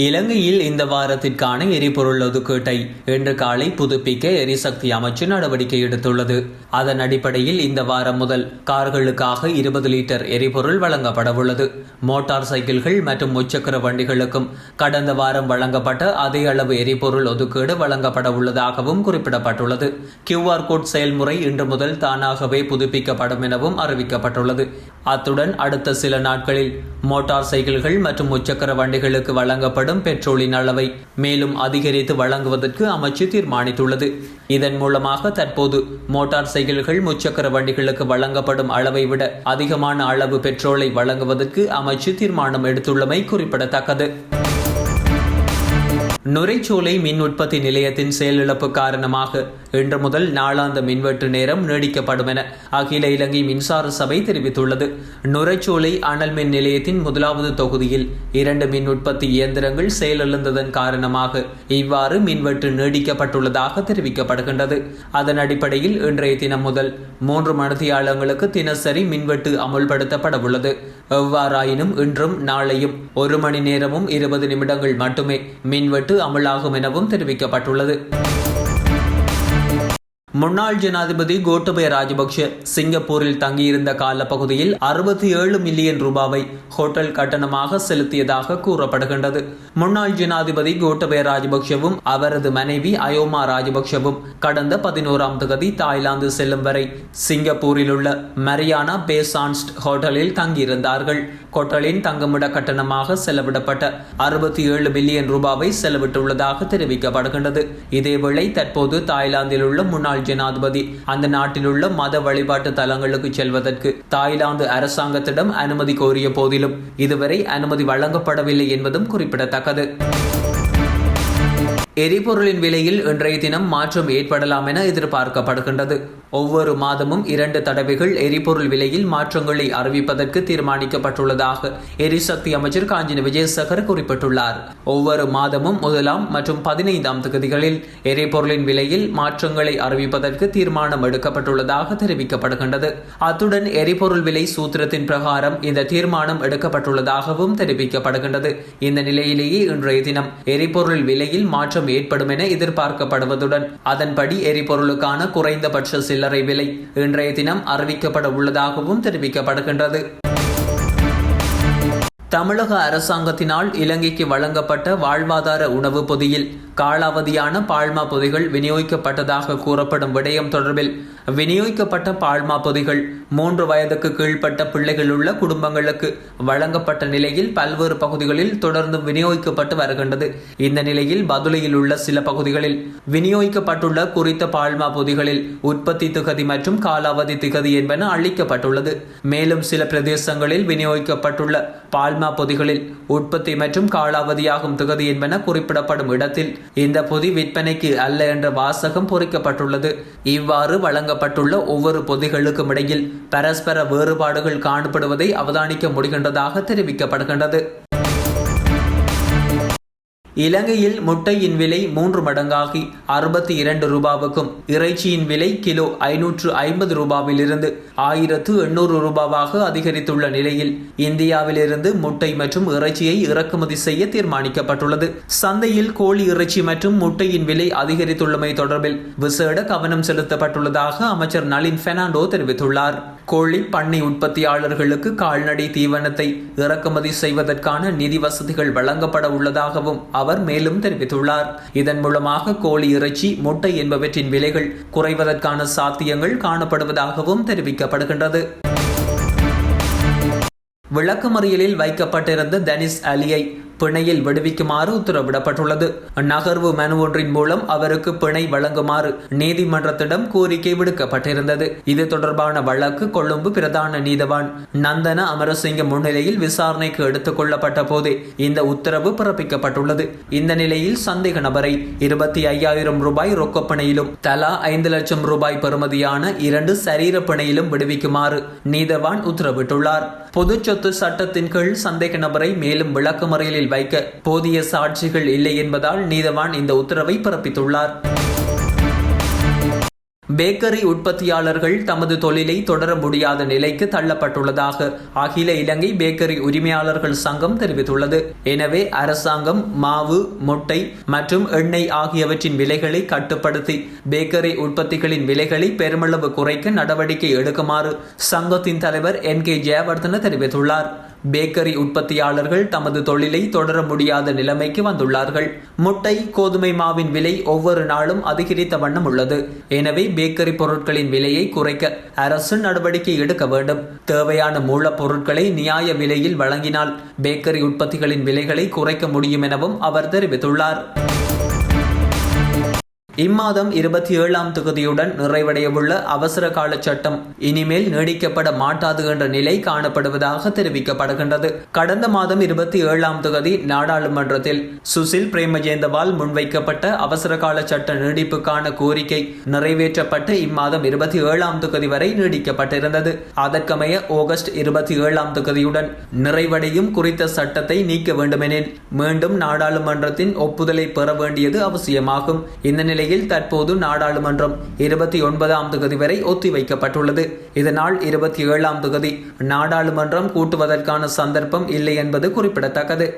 இலங்கையில் இந்த வாரத்திற்கான எரிபொருள் ஒதுக்கீட்டை இன்று காலை புதுப்பிக்க எரிசக்தி அமைச்சு நடவடிக்கை எடுத்துள்ளது. அதன் அடிப்படையில் இந்த வாரம் முதல் கார்களுக்காக 20 லிட்டர் எரிபொருள் வழங்கப்படவுள்ளது. மோட்டார் சைக்கிள்கள் மற்றும் முச்சக்கர வண்டிகளுக்கும் கடந்த வாரம் வழங்கப்பட்ட அதே அளவு எரிபொருள் ஒதுக்கீடு வழங்கப்பட உள்ளதாகவும் குறிப்பிடப்பட்டுள்ளது. QR கோட் செயல்முறை இன்று முதல் தானாகவே புதுப்பிக்கப்படும் எனவும் அறிவிக்கப்பட்டுள்ளது. அத்துடன் அடுத்த சில நாட்களில் மோட்டார் சைக்கிள்கள் மற்றும் முச்சக்கர வண்டிகளுக்கு வழங்கப்படும் பெட்ரோலின் அளவை மேலும் அதிகரித்து வழங்குவதற்கு அமைச்சு தீர்மானித்துள்ளது. இதன் மூலமாக தற்போது மோட்டார் சைக்கிள்கள் முச்சக்கர வண்டிகளுக்கு வழங்கப்படும் அளவை விட அதிகமான அளவு பெட்ரோலை வழங்குவதற்கு அமைச்சு தீர்மானம் எடுத்துள்ளமை குறிப்பிடத்தக்கது. நுரைச்சோலை மின் உற்பத்தி நிலையத்தின் செயலிழப்பு காரணமாக இன்று முதல் நாளாந்த மின்வெட்டு நேரம் நீடிக்கப்படும் என அகில இலங்கை மின்சார சபை தெரிவித்துள்ளது. நுரைச்சோலை அனல் மின் நிலையத்தின் முதலாவது தொகுதியில் 2 மின் உற்பத்தி இயந்திரங்கள் செயலிழந்ததன் காரணமாக இவ்வாறு மின்வெட்டு நீடிக்கப்பட்டுள்ளதாக தெரிவிக்கப்படுகின்றது. அதன் அடிப்படையில் இன்றைய தினம் முதல் 3 மணித்தியாலங்களுக்கு தினசரி மின்வெட்டு அமுல்படுத்தப்பட உள்ளது. எவ்வாறாயினும் இன்றும் நாளையும் 1 மணி நேரமும் 20 நிமிடங்கள் மட்டுமே மின்வெட்டு அமலாகும் எனவும் தெரிவிக்கப்பட்டுள்ளது. முன்னாள் ஜனாதிபதி கோட்டபய ராஜபக்ஷ சிங்கப்பூரில் தங்கியிருந்த காலப்பகுதியில் 67 மில்லியன் ரூபாவை ஹோட்டல் கட்டணமாக செலுத்தியதாக கூறப்படுகின்றது. முன்னாள் ஜனாதிபதி கோட்டபய ராஜபக்ஷவும் அவரது மனைவி அயோமா ராஜபக்ஷவும் கடந்த 11ஆம் தேதி தாய்லாந்து செல்லும் வரை சிங்கப்பூரில் உள்ள மரியானா பே சாண்ட்ஸ் ஹோட்டலில் தங்கியிருந்தார்கள். ஹோட்டலின் தங்குமிட கட்டணமாக செலவிடப்பட்ட 67 மில்லியன் ரூபாவை செலவிட்டுள்ளதாக தெரிவிக்கப்படுகின்றது. இதேவேளை தற்போது தாய்லாந்தில் உள்ள முன்னாள் ஜனாதிபதி அந்த நாட்டில் உள்ள மத வழிபாட்டு தலங்களுக்கு செல்வதற்கு தாய்லாந்து அரசாங்கத்திடம் அனுமதி கோரிய போதிலும் இதுவரை அனுமதி வழங்கப்படவில்லை என்பதும் குறிப்பிடத்தக்கது. எரிபொருளின் விலையில் இன்றைய தினம் மாற்றம் ஏற்படலாம் என எதிர்பார்க்கப்படுகின்றது. ஒவ்வொரு மாதமும் 2 தடவைகள் எரிபொருள் விலையில் மாற்றங்களை அறிவிப்பதற்கு தீர்மானிக்கப்பட்டுள்ளதாக எரிசக்தி அமைச்சர் காஞ்சின விஜயசேகர குறிப்பிட்டுள்ளார். ஒவ்வொரு மாதமும் 1ஆம் மற்றும் 15ஆம் தேதிகளில் எரிபொருளின் விலையில் மாற்றங்களை அறிவிப்பதற்கு தீர்மானம் எடுக்கப்பட்டுள்ளதாக தெரிவிக்கப்படுகின்றது. அத்துடன் எரிபொருள் விலை சூத்திரத்தின் பிரகாரம் இந்த தீர்மானம் எடுக்கப்பட்டுள்ளதாகவும் தெரிவிக்கப்படுகின்றது. இந்த நிலையிலேயே இன்றைய தினம் எரிபொருள் விலையில் மாற்றம் ஏற்படும் என எதிர்பார்க்கப்படுவதுடன் அதன்படி எரிபொருளுக்கான குறைந்தபட்ச சில்லறை விலை இன்றைய தினம் அறிவிக்கப்பட உள்ளதாகவும் தெரிவிக்கப்படுகின்றது. தமிழக அரசாங்கத்தினால் இலங்கைக்கு வழங்கப்பட்ட வாழ்வாதார உணவு பொதியில் காலாவதியான பால்மா பொதிகள் விநியோகிக்கப்பட்டதாக கூறப்படும் விடயம் தொடர்பில் விநியோகிக்கப்பட்ட பால்மா பொதிகள் 3 வயதுக்கு கீழ்ப்பட்ட பிள்ளைகள் உள்ள குடும்பங்களுக்கு வழங்கப்பட்ட நிலையில் பல்வேறு பகுதிகளில் தொடர்ந்து விநியோகிக்கப்பட்டு வருகின்றது. இந்த நிலையில் பதுளையில் உள்ள சில பகுதிகளில் விநியோகிக்கப்பட்டுள்ள குறித்த பால்மா பொதிகளில் உற்பத்தி திகதி மற்றும் காலாவதி திகதி என்பன அளிக்கப்பட்டுள்ளது. மேலும் சில பிரதேசங்களில் விநியோகிக்கப்பட்டுள்ள பால்மா பொதிகளில் உற்பத்தி மற்றும் காலாவதியாகும் திகதி என்பன குறிப்பிடப்படும் இடத்தில் இந்த பொதி விற்பனைக்கு அல்ல என்ற வாசகம் பொறிக்கப்பட்டுள்ளது. இவ்வாறு வழங்கப்பட்டுள்ள ஒவ்வொரு பொதிகளுக்கும் இடையில் பரஸ்பர வேறுபாடுகள் காணப்படுவதை அவதானிக்க முடிகின்றதாக தெரிவிக்கப்படுகின்றது. இலங்கையில் முட்டையின் விலை 3 மடங்காகி 62 ரூபாவுக்கும் இறைச்சியின் விலை கிலோ 550 ரூபாவிலிருந்து 1800 ரூபாவாக அதிகரித்துள்ள நிலையில் இந்தியாவிலிருந்து முட்டை மற்றும் இறைச்சியை இறக்குமதி செய்ய தீர்மானிக்கப்பட்டுள்ளது. சந்தையில் கோழி இறைச்சி மற்றும் முட்டையின் விலை அதிகரித்துள்ளமை தொடர்பில் விசேட கவனம் செலுத்தப்பட்டுள்ளதாக அமைச்சர் நளின் பெர்னாண்டோ தெரிவித்துள்ளார். கோழி பண்ணை உற்பத்தியாளர்களுக்கு கால்நடை தீவனத்தை இறக்குமதி செய்வதற்கான நிதி வசதிகள் வழங்கப்பட உள்ளதாகவும் அவர் மேலும் தெரிவித்துள்ளார். இதன் மூலமாக கோழி இறைச்சி முட்டை என்பவற்றின் விலைகள் குறைவதற்கான சாத்தியங்கள் காணப்படுவதாகவும் தெரிவிக்கப்படுகின்றது. விளக்கமறியலில் வைக்கப்பட்டிருந்த தனிஸ் அலியை பிணையில் விடுவிக்குமாறு உத்தரவிடப்பட்டுள்ளது. நகர்வு மனு ஒன்றின் மூலம் அவருக்கு பிணை வழங்குமாறு நீதிமன்றத்திடம் கோரிக்கை விடுக்கப்பட்டிருந்தது. இது தொடர்பான வழக்கு கொழும்பு பிரதான நீதவான் நந்தன அமரசிங்க முன்னிலையில் விசாரணைக்கு எடுத்துக் கொள்ளப்பட்ட போதே இந்த உத்தரவு பிறப்பிக்கப்பட்டுள்ளது. இந்த நிலையில் சந்தேக நபரை 25,000 ரூபாய் ரொக்கப்பிணையிலும் தலா 5 லட்சம் ரூபாய் பெறுமதியான 2 சரீர பிணையிலும் விடுவிக்குமாறு நீதவான் உத்தரவிட்டுள்ளார். பொது சொத்து சட்டத்தின் கீழ் சந்தேக நபரை மேலும் விளக்கமறியலில் வைக்க போதிய சாட்சிகள் இல்லை என்பதால் நீதவான் இந்த உத்தரவை பிறப்பித்துள்ளார். பேக்கரி உற்பத்தியாளர்கள் தமது தொழிலை தொடர முடியாத நிலைக்கு தள்ளப்பட்டுள்ளதாக அகில இலங்கை பேக்கரி உரிமையாளர்கள் சங்கம் தெரிவித்துள்ளது. எனவே அரசாங்கம் மாவு, முட்டை மற்றும் எண்ணெய் ஆகியவற்றின் விலைகளை கட்டுப்படுத்தி பேக்கரி உற்பத்திகளின் விலைகளை பெருமளவு குறைக்க நடவடிக்கை எடுக்குமாறு சங்கத்தின் தலைவர் NK ஜெயவர்தன தெரிவித்துள்ளார். பேக்கரி உற்பத்தியாளர்கள் தமது தொழிலை தொடர முடியாத நிலைமைக்கு வந்துள்ளார்கள். முட்டை, கோதுமை மாவின் விலை ஒவ்வொரு நாளும் அதிகரித்த வண்ணம் உள்ளது. எனவே பேக்கரி பொருட்களின் விலையை குறைக்க அரசு நடவடிக்கை எடுக்க வேண்டும். தேவையான மூலப்பொருட்களை நியாய விலையில் வழங்கினால் பேக்கரி உற்பத்திகளின் விலைகளை குறைக்க முடியும் எனவும் அவர் தெரிவித்துள்ளார். இம்மாதம் 27ஆம் தேதியுடன் நிறைவடையவுள்ள அவசர கால சட்டம் இனிமேல் நீடிக்கப்பட மாட்டாது என்ற நிலை காணப்படுவதாக தெரிவிக்கப்படுகின்றது. கடந்த மாதம் 27ஆம் தேதி நாடாளுமன்றத்தில் சுசில் பிரேமஜேந்தவால் முன்வைக்கப்பட்ட அவசர கால சட்ட நீடிப்புக்கான கோரிக்கை நிறைவேற்றப்பட்டு இம்மாதம் 27ஆம் தேதி வரை நீடிக்கப்பட்டிருந்தது. அதற்கமைய ஆகஸ்ட் 27ஆம் தேதியுடன் நிறைவடையும் குறித்த சட்டத்தை நீக்க வேண்டுமெனில் மீண்டும் நாடாளுமன்றத்தின் ஒப்புதலை பெற வேண்டியது அவசியமாகும். இந்த நிலையில் தற்போது நாடாளுமன்றம் 29ஆம் தேதி வரை ஒத்திவைக்கப்பட்டுள்ளது. இதனால் 27ஆம் தேதி நாடாளுமன்றம் கூட்டுவதற்கான சந்தர்ப்பம் இல்லை என்பது குறிப்பிடத்தக்கது.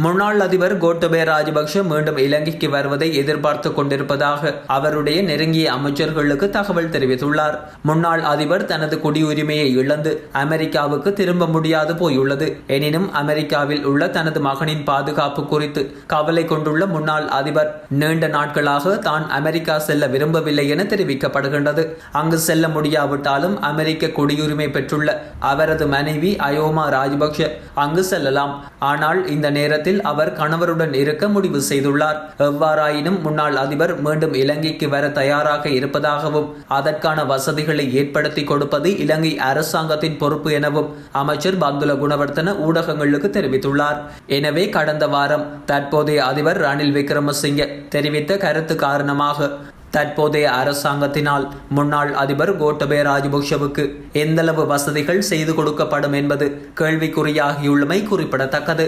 முன்னாள் அதிபர் கோட்டபய ராஜபக்ஷ மீண்டும் இலங்கைக்கு வருவதை எதிர்பார்த்து கொண்டிருப்பதாக அவருடைய நெருங்கிய அமைச்சர்களுக்கு தகவல் தெரிவித்துள்ளார். முன்னாள் அதிபர் தனது குடியுரிமையை இழந்து அமெரிக்காவுக்கு திரும்ப முடியாது போயுள்ளது. எனினும் அமெரிக்காவில் உள்ள தனது மகனின் பாதுகாப்பு குறித்து கவலை கொண்டுள்ள முன்னாள் அதிபர் நீண்ட நாட்களாக தான் அமெரிக்கா செல்ல விரும்பவில்லை என தெரிவிக்கப்படுகின்றது. அங்கு செல்ல முடியாவிட்டாலும் அமெரிக்க குடியுரிமை பெற்றுள்ள அவரது மனைவி அயோமா ராஜபக்ஷ அங்கு செல்லலாம். ஆனால் இந்த நேரத்தில் அவர் கணவருடன் இருக்க முடிவு செய்துள்ளார். எவ்வாறாயினும் முன்னாள் அதிபர் மீண்டும் இலங்கைக்கு வர தயாராக இருப்பதாகவும் அதற்கான வசதிகளை ஏற்படுத்தி கொடுப்பது இலங்கை அரசாங்கத்தின் பொறுப்பு எனவும் அமைச்சர் பந்துல குணவர்தன ஊடகங்களுக்கு தெரிவித்துள்ளார். எனவே கடந்த வாரம் தற்போதைய அதிபர் ரணில் விக்ரமசிங்கே தெரிவித்த கருத்து காரணமாக தற்போதைய அரசாங்கத்தினால் முன்னாள் அதிபர் கோட்டபய ராஜபக்ஷவுக்கு எந்தளவு வசதிகள் செய்து கொடுக்கப்படும் என்பது கேள்விக்குறியாகியுள்ளமை குறிப்பிடத்தக்கது.